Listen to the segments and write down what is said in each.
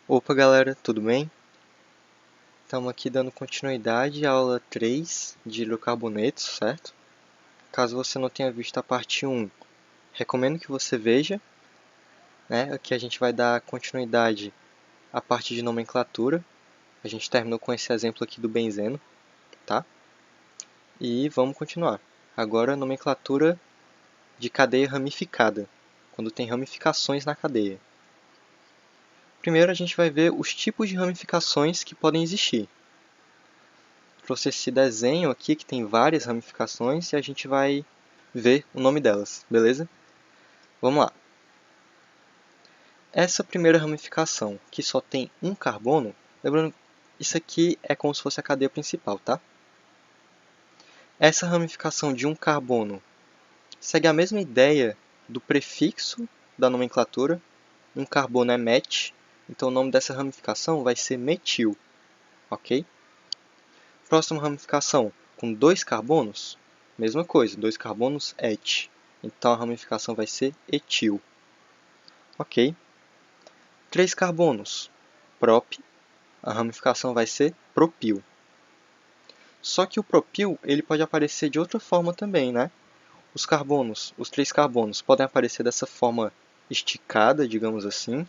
Opa galera, tudo bem? Estamos aqui dando continuidade à aula 3 de hidrocarbonetos, certo? Caso você não tenha visto a parte 1, recomendo que você veja, né? Aqui a gente vai dar continuidade à parte de nomenclatura. A gente terminou com esse exemplo aqui do benzeno, tá? E vamos continuar. Agora, nomenclatura de cadeia ramificada, quando tem ramificações na cadeia. Primeiro a gente vai ver os tipos de ramificações que podem existir. Trouxe esse desenho aqui que tem várias ramificações e a gente vai ver o nome delas, beleza? Vamos lá. Essa primeira ramificação, que só tem um carbono, lembrando, isso aqui é como se fosse a cadeia principal, tá? Essa ramificação de um carbono segue a mesma ideia do prefixo da nomenclatura. Um carbono é met, então o nome dessa ramificação vai ser metil, ok? Próxima ramificação, com dois carbonos, mesma coisa, dois carbonos et. Então a ramificação vai ser etil. Ok? Três carbonos, prop, a ramificação vai ser propil. Só que o propil ele pode aparecer de outra forma também, né? Os três carbonos podem aparecer dessa forma esticada, digamos assim,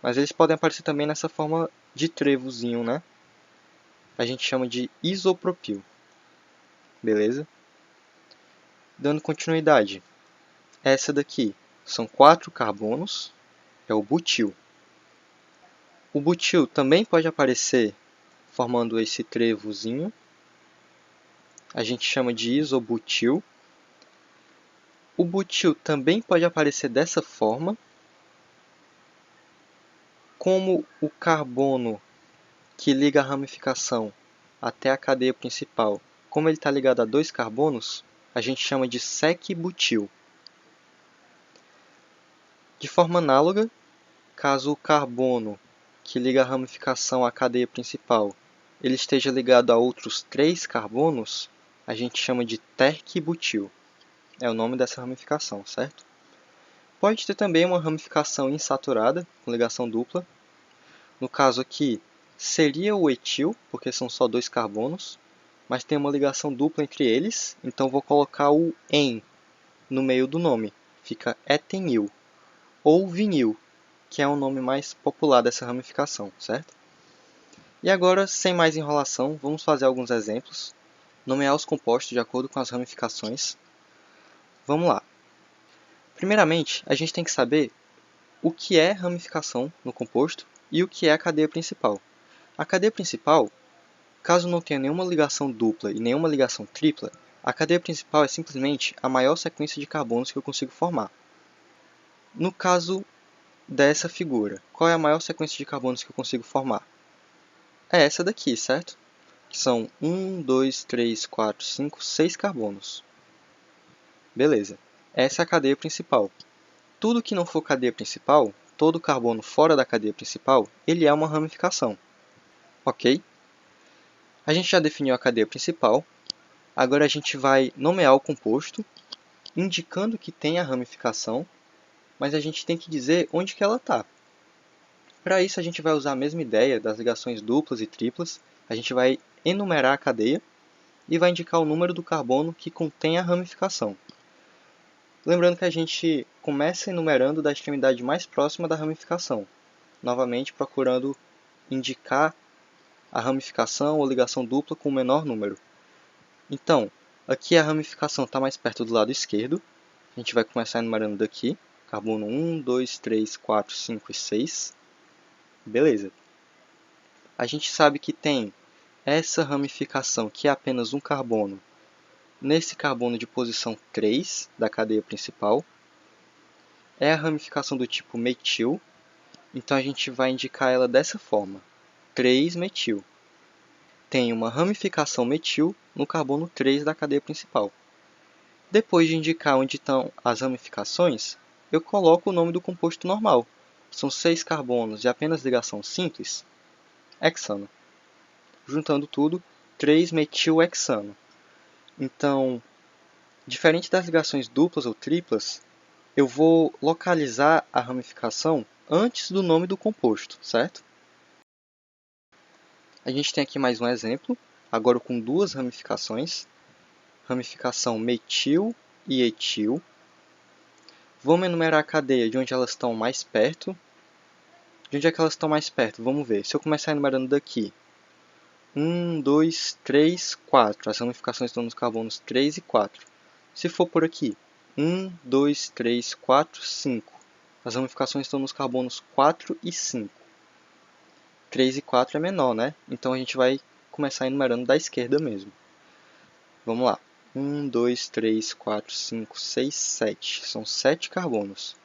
mas eles podem aparecer também nessa forma de trevozinho, né? A gente chama de isopropil. Beleza? Dando continuidade. Essa daqui são 4 carbonos, é o butil. O butil também pode aparecer formando esse trevozinho. A gente chama de isobutil. O butil também pode aparecer dessa forma. Como o carbono que liga a ramificação até a cadeia principal, como ele está ligado a dois carbonos, a gente chama de sec-butil. De forma análoga, caso o carbono que liga a ramificação à cadeia principal ele esteja ligado a outros 3 carbonos, a gente chama de terc-butil. É o nome dessa ramificação, certo? Pode ter também uma ramificação insaturada, com ligação dupla. No caso aqui, seria o etil, porque são só 2 carbonos, mas tem uma ligação dupla entre eles, então vou colocar o en no meio do nome. Fica etenil, ou vinil, que é o nome mais popular dessa ramificação, certo? E agora, sem mais enrolação, vamos fazer alguns exemplos. Nomear os compostos de acordo com as ramificações. Vamos lá. Primeiramente, a gente tem que saber o que é ramificação no composto e o que é a cadeia principal. A cadeia principal, caso não tenha nenhuma ligação dupla e nenhuma ligação tripla, a cadeia principal é simplesmente a maior sequência de carbonos que eu consigo formar. No caso dessa figura, qual é a maior sequência de carbonos que eu consigo formar? É essa daqui, certo? Que são 1, 2, 3, 4, 5, 6 carbonos. Beleza. Essa é a cadeia principal. Tudo que não for cadeia principal, todo carbono fora da cadeia principal, ele é uma ramificação. Ok? A gente já definiu a cadeia principal. Agora a gente vai nomear o composto, indicando que tem a ramificação, mas a gente tem que dizer onde que ela está. Para isso a gente vai usar a mesma ideia das ligações duplas e triplas. A gente vai enumerar a cadeia e vai indicar o número do carbono que contém a ramificação. Lembrando que a gente começa enumerando da extremidade mais próxima da ramificação, novamente procurando indicar a ramificação ou ligação dupla com o menor número. Então, aqui a ramificação está mais perto do lado esquerdo. A gente vai começar enumerando daqui. Carbono 1, 2, 3, 4, 5 e 6. Beleza. A gente sabe que tem essa ramificação, que é apenas um carbono, nesse carbono de posição 3 da cadeia principal. É a ramificação do tipo metil, então a gente vai indicar ela dessa forma, 3-metil. Tem uma ramificação metil no carbono 3 da cadeia principal. Depois de indicar onde estão as ramificações, eu coloco o nome do composto normal. São 6 carbonos de apenas ligação simples, hexano. Juntando tudo, 3-metilhexano. Então, diferente das ligações duplas ou triplas, eu vou localizar a ramificação antes do nome do composto, certo? A gente tem aqui mais um exemplo, agora com duas ramificações. Ramificação metil e etil. Vamos enumerar a cadeia de onde elas estão mais perto. De onde é que elas estão mais perto? Vamos ver. Se eu começar enumerando daqui. 1, 2, 3, 4. As ramificações estão nos carbonos 3 e 4. Se for por aqui. 1, 2, 3, 4, 5. As ramificações estão nos carbonos 4 e 5. 3 e 4 é menor, né? Então a gente vai começar enumerando da esquerda mesmo. Vamos lá. 1, 2, 3, 4, 5, 6, 7. São 7 carbonos.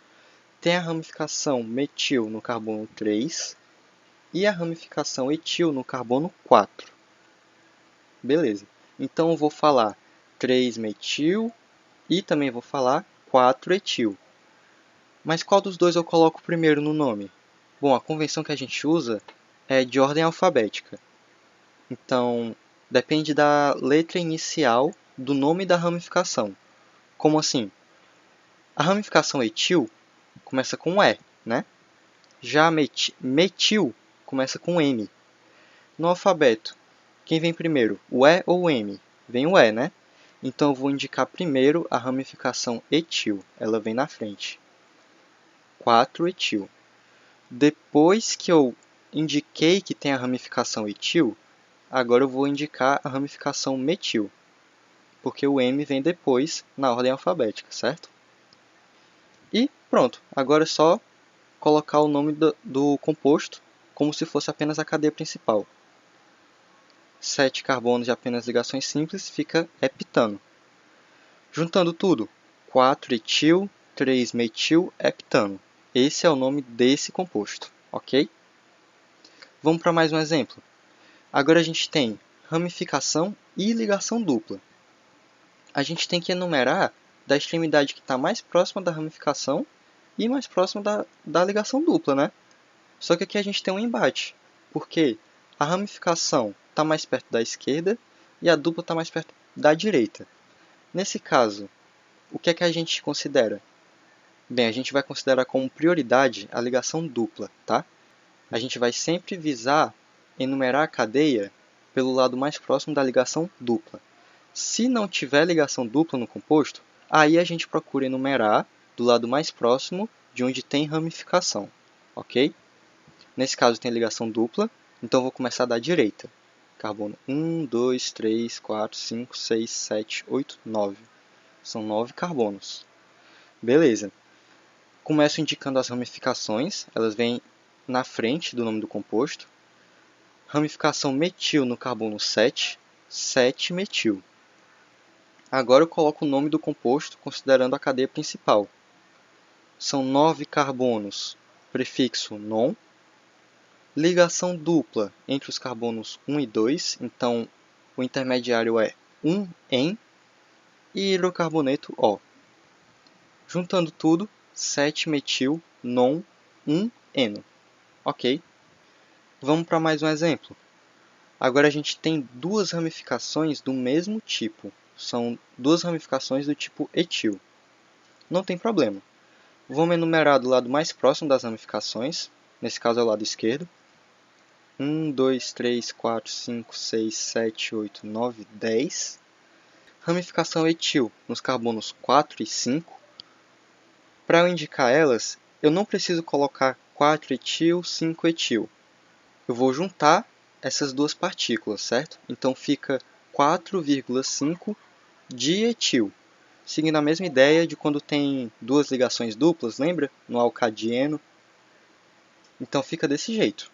Tem a ramificação metil no carbono 3 e a ramificação etil no carbono 4. Beleza. Então eu vou falar 3-metil e também vou falar 4-etil. Mas qual dos dois eu coloco primeiro no nome? Bom, a convenção que a gente usa é de ordem alfabética. Então, depende da letra inicial do nome da ramificação. Como assim? A ramificação etil começa com E, né? Já metil começa com M. No alfabeto, quem vem primeiro, o E ou o M? Vem o E, né? Então eu vou indicar primeiro a ramificação etil. Ela vem na frente. 4-etil. Depois que eu indiquei que tem a ramificação etil, agora eu vou indicar a ramificação metil, porque o M vem depois na ordem alfabética, certo? E pronto, agora é só colocar o nome do composto como se fosse apenas a cadeia principal. 7 carbonos de apenas ligações simples fica heptano. Juntando tudo, 4-etil, 3-metil, heptano. Esse é o nome desse composto, ok? Vamos para mais um exemplo. Agora a gente tem ramificação e ligação dupla. A gente tem que enumerar da extremidade que está mais próxima da ramificação e mais próxima da ligação dupla, né? Só que aqui a gente tem um embate, porque a ramificação está mais perto da esquerda e a dupla está mais perto da direita. Nesse caso, o que é que a gente considera? Bem, a gente vai considerar como prioridade a ligação dupla, tá? A gente vai sempre visar enumerar a cadeia pelo lado mais próximo da ligação dupla. Se não tiver ligação dupla no composto, aí a gente procura enumerar do lado mais próximo de onde tem ramificação, ok? Nesse caso tem ligação dupla, então eu vou começar da direita. Carbono 1, 2, 3, 4, 5, 6, 7, 8, 9. São 9 carbonos. Beleza. Começo indicando as ramificações, elas vêm na frente do nome do composto. Ramificação metil no carbono 7, 7-metil. Agora eu coloco o nome do composto considerando a cadeia principal. São 9 carbonos, prefixo non. Ligação dupla entre os carbonos 1 e 2, então o intermediário é 1-en e hidrocarboneto O. Juntando tudo, 7-metil non 1-eno. Ok? Vamos para mais um exemplo. Agora a gente tem duas ramificações do mesmo tipo. São duas ramificações do tipo etil. Não tem problema. Vamos enumerar do lado mais próximo das ramificações. Nesse caso é o lado esquerdo. 1, 2, 3, 4, 5, 6, 7, 8, 9, 10. Ramificação etil nos carbonos 4 e 5. Para eu indicar elas, eu não preciso colocar 4-etil, 5-etil. Eu vou juntar essas duas partículas, certo? Então fica 4,5 dietil. Seguindo a mesma ideia de quando tem duas ligações duplas, lembra? No alcadieno. Então fica desse jeito.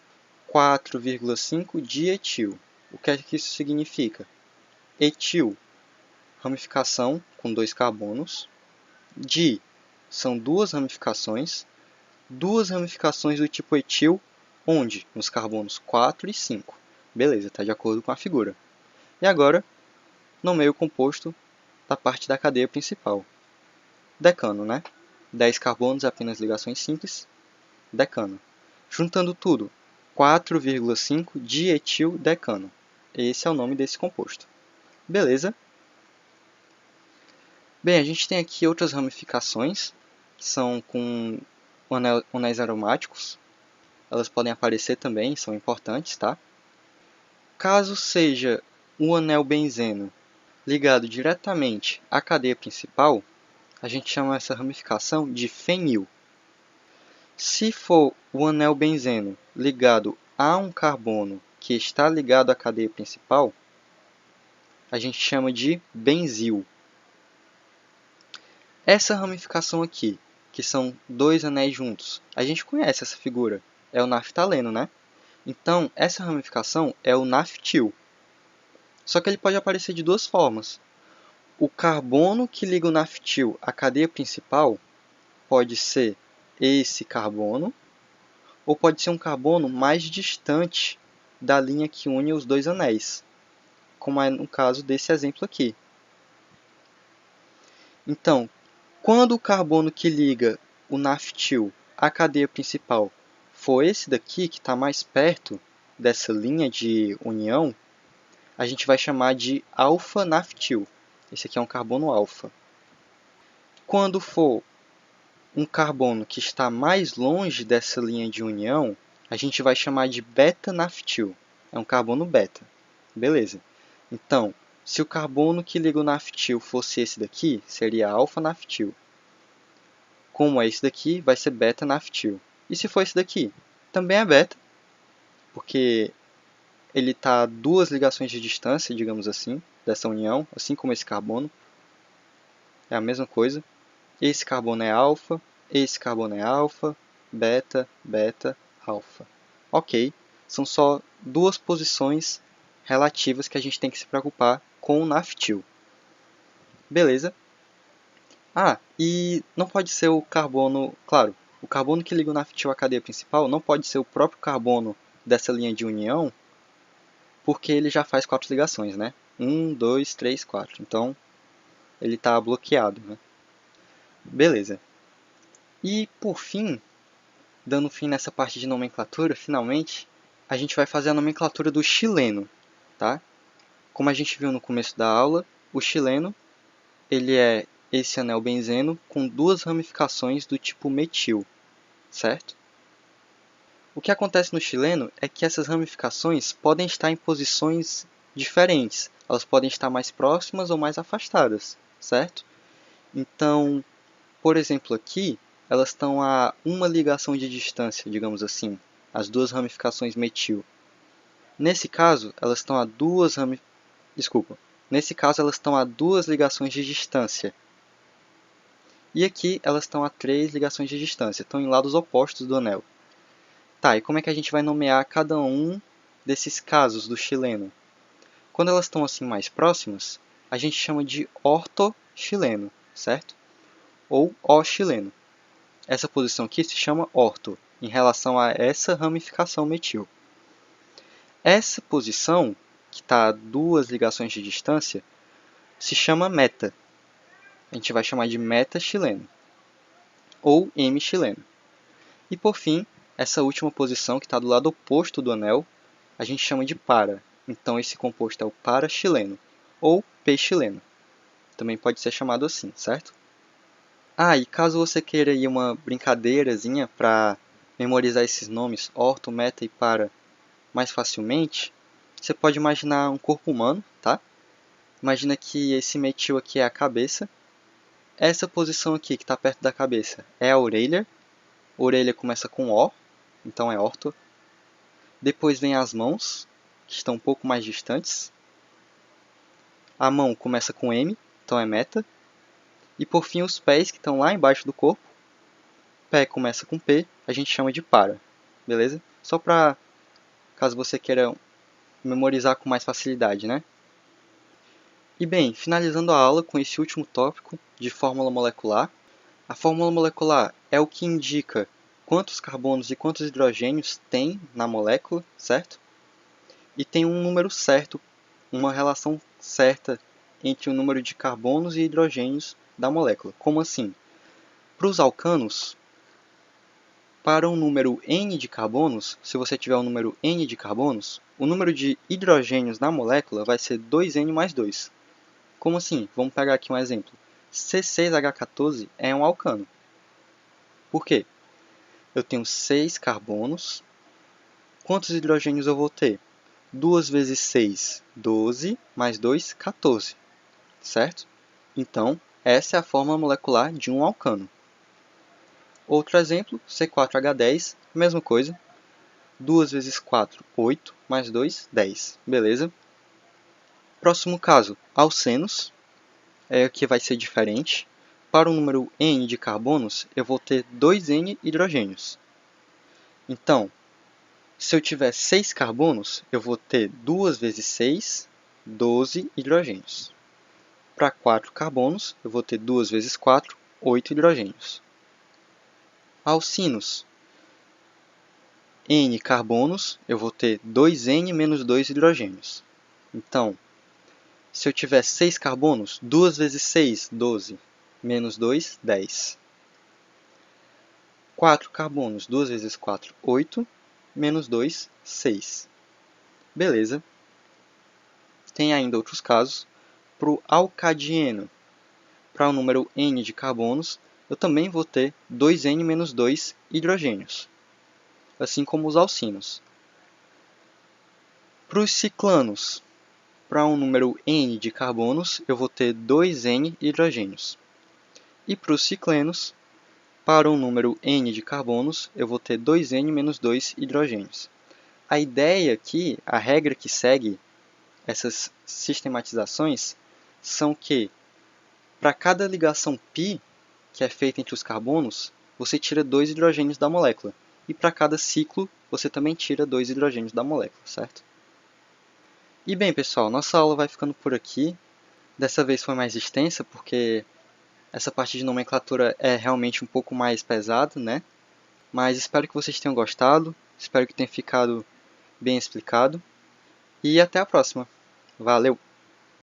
4,5 dietil. O que é que isso significa? Etil, ramificação com 2 carbonos. Di, são duas ramificações do tipo etil, onde? Nos carbonos 4 e 5. Beleza, está de acordo com a figura. E agora, nomeio o composto da parte da cadeia principal. Decano, né? 10 carbonos, apenas ligações simples. Decano. Juntando tudo, 4,5 dietil-decano. Esse é o nome desse composto. Beleza? Bem, a gente tem aqui outras ramificações, que são com anéis aromáticos. Elas podem aparecer também, são importantes, tá? Caso seja o anel benzeno ligado diretamente à cadeia principal, a gente chama essa ramificação de fenil. Se for o anel benzeno ligado a um carbono que está ligado à cadeia principal, a gente chama de benzil. Essa ramificação aqui, que são dois anéis juntos, a gente conhece essa figura, é o naftaleno, né? Então, essa ramificação é o naftil. Só que ele pode aparecer de duas formas. O carbono que liga o naftil à cadeia principal pode ser esse carbono, ou pode ser um carbono mais distante da linha que une os dois anéis, como é no caso desse exemplo aqui. Então, quando o carbono que liga o naftil à cadeia principal for esse daqui, que está mais perto dessa linha de união, a gente vai chamar de alfa-naftil. Esse aqui é um carbono alfa. Quando for um carbono que está mais longe dessa linha de união, a gente vai chamar de beta-naftil. É um carbono beta. Beleza. Então, se o carbono que liga o naftil fosse esse daqui, seria alfa-naftil. Como é esse daqui, vai ser beta-naftil. E se for esse daqui? Também é beta, porque ele está a duas ligações de distância, digamos assim, dessa união, assim como esse carbono. É a mesma coisa. Esse carbono é alfa, esse carbono é alfa, beta, beta, alfa. Ok, são só duas posições relativas que a gente tem que se preocupar com o naftil. Beleza? Ah, e não pode ser o carbono, claro, o carbono que liga o naftil à cadeia principal não pode ser o próprio carbono dessa linha de união, porque ele já faz 4 ligações, né? 1, 2, 3, 4. Então, ele está bloqueado, né? Beleza. E, por fim, dando fim nessa parte de nomenclatura, finalmente, a gente vai fazer a nomenclatura do xileno, tá? Como a gente viu no começo da aula, o xileno ele é esse anel benzeno com duas ramificações do tipo metil, certo? O que acontece no xileno é que essas ramificações podem estar em posições diferentes. Elas podem estar mais próximas ou mais afastadas, certo? Então, por exemplo, aqui, elas estão a uma ligação de distância, digamos assim, as duas ramificações metil. Nesse caso, elas estão a Nesse caso, elas estão a duas ligações de distância. E aqui, elas estão a 3 ligações de distância, estão em lados opostos do anel. Tá, e como é que a gente vai nomear cada um desses casos do xileno? Quando elas estão assim mais próximas, a gente chama de ortoxileno, certo? Ou O-xileno. Essa posição aqui se chama orto, em relação a essa ramificação metil. Essa posição, que está a 2 ligações de distância, se chama meta. A gente vai chamar de meta-xileno, ou M-xileno. E por fim, essa última posição, que está do lado oposto do anel, a gente chama de para. Então esse composto é o para-xileno, ou P-xileno. Também pode ser chamado assim, certo? Ah, e caso você queira ir uma brincadeirazinha para memorizar esses nomes, orto, meta e para, mais facilmente, você pode imaginar um corpo humano, tá? Imagina que esse metil aqui é a cabeça. Essa posição aqui, que está perto da cabeça, é a orelha. A orelha começa com O, então é orto. Depois vem as mãos, que estão um pouco mais distantes. A mão começa com M, então é meta. E por fim os pés, que estão lá embaixo do corpo. Pé começa com P, a gente chama de para. Beleza? Só para caso você queira memorizar com mais facilidade, né? E bem, finalizando a aula com esse último tópico de fórmula molecular. A fórmula molecular é o que indica quantos carbonos e quantos hidrogênios tem na molécula, certo? E tem um número certo, uma relação certa entre o número de carbonos e hidrogênios da molécula. Como assim? Para os alcanos, para um número N de carbonos, se você tiver um número N de carbonos, o número de hidrogênios na molécula vai ser 2N mais 2. Como assim? Vamos pegar aqui um exemplo. C6H14 é um alcano. Por quê? eu tenho 6 carbonos. Quantos hidrogênios eu vou ter? 2 vezes 6, 12, mais 2, 14, certo? Então, essa é a fórmula molecular de um alcano. Outro exemplo, C4H10, mesma coisa. 2 vezes 4, 8, mais 2, 10, beleza? Próximo caso, alcenos, que vai ser diferente. Para o número N de carbonos, eu vou ter 2N hidrogênios. Então, se eu tiver 6 carbonos, eu vou ter 2 vezes 6, 12 hidrogênios. Para 4 carbonos, eu vou ter 2 vezes 4, 8 hidrogênios. Alcinos, N carbonos, eu vou ter 2N menos 2 hidrogênios. Então, se eu tiver 6 carbonos, 2 vezes 6, 12, menos 2, 10. 4 carbonos, 2 vezes 4, 8, menos 2, 6. Beleza. Tem ainda outros casos. Para o alcadieno, para o número N de carbonos, eu também vou ter 2N menos 2 hidrogênios, assim como os alcinos. Para os ciclanos, para um número N de carbonos, eu vou ter 2N hidrogênios. E para os ciclenos, para um número N de carbonos, eu vou ter 2N menos 2 hidrogênios. A ideia aqui, a regra que segue essas sistematizações, são que para cada ligação π que é feita entre os carbonos, você tira 2 hidrogênios da molécula. E para cada ciclo, você também tira 2 hidrogênios da molécula, certo? E bem, pessoal, nossa aula vai ficando por aqui. Dessa vez foi mais extensa, porque essa parte de nomenclatura é realmente um pouco mais pesada, né? Mas espero que vocês tenham gostado, espero que tenha ficado bem explicado. E até a próxima. Valeu!